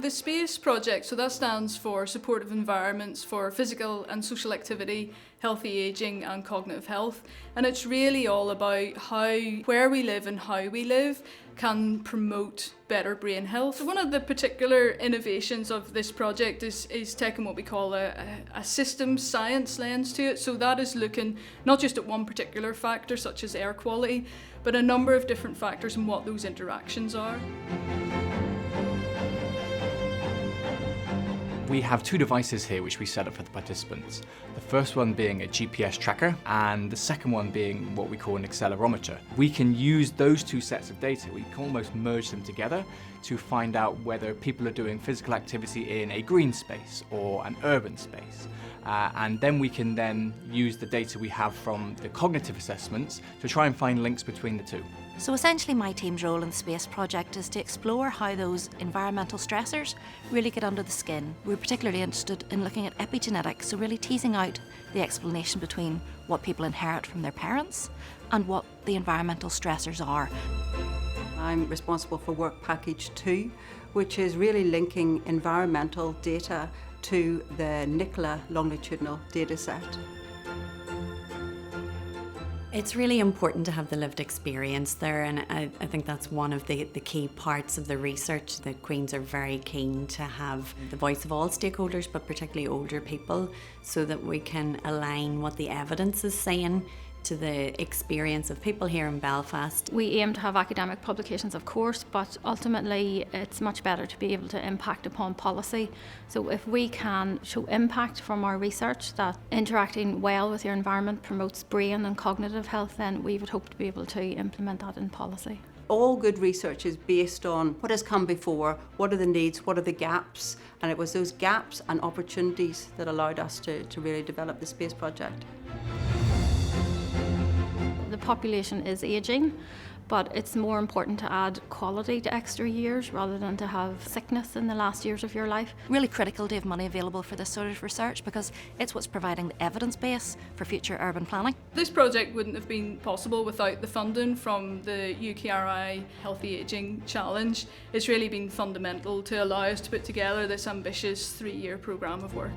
the S.P.A.C.E project, so that stands for Supportive Environments for Physical and Social Activity, Healthy Ageing and Cognitive Health. And it's really all about how where we live and how we live can promote better brain health. So one of the particular innovations of this project is taking what we call a systems science lens to it. So that is looking not just at one particular factor such as air quality, but a number of different factors and what those interactions are. We have two devices here which we set up for the participants. The first one being a GPS tracker and the second one being what we call an accelerometer. We can use those two sets of data, we can almost merge them together to find out whether people are doing physical activity in a green space or an urban space. And then we can then use the data we have from the cognitive assessments to try and find links between the two. So essentially my team's role in the S.P.A.C.E project is to explore how those environmental stressors really get under the skin. We're particularly interested in looking at epigenetics, so really teasing out the explanation between what people inherit from their parents and what the environmental stressors are. I'm responsible for work package 2, which is really linking environmental data to the NICLA longitudinal data set. It's really important to have the lived experience there, and I think that's one of the key parts of the research. The Queens are very keen to have the voice of all stakeholders, but particularly older people, so that we can align what the evidence is saying to the experience of people here in Belfast. We aim to have academic publications, of course, but ultimately it's much better to be able to impact upon policy. So if we can show impact from our research that interacting well with your environment promotes brain and cognitive health, then we would hope to be able to implement that in policy. All good research is based on what has come before, what are the needs, what are the gaps, and it was those gaps and opportunities that allowed us to really develop the S.P.A.C.E project. The population is ageing, but it's more important to add quality to extra years rather than to have sickness in the last years of your life. Really critical to have money available for this sort of research because it's what's providing the evidence base for future urban planning. This project wouldn't have been possible without the funding from the UKRI Healthy Ageing Challenge. It's really been fundamental to allow us to put together this ambitious 3-year programme of work.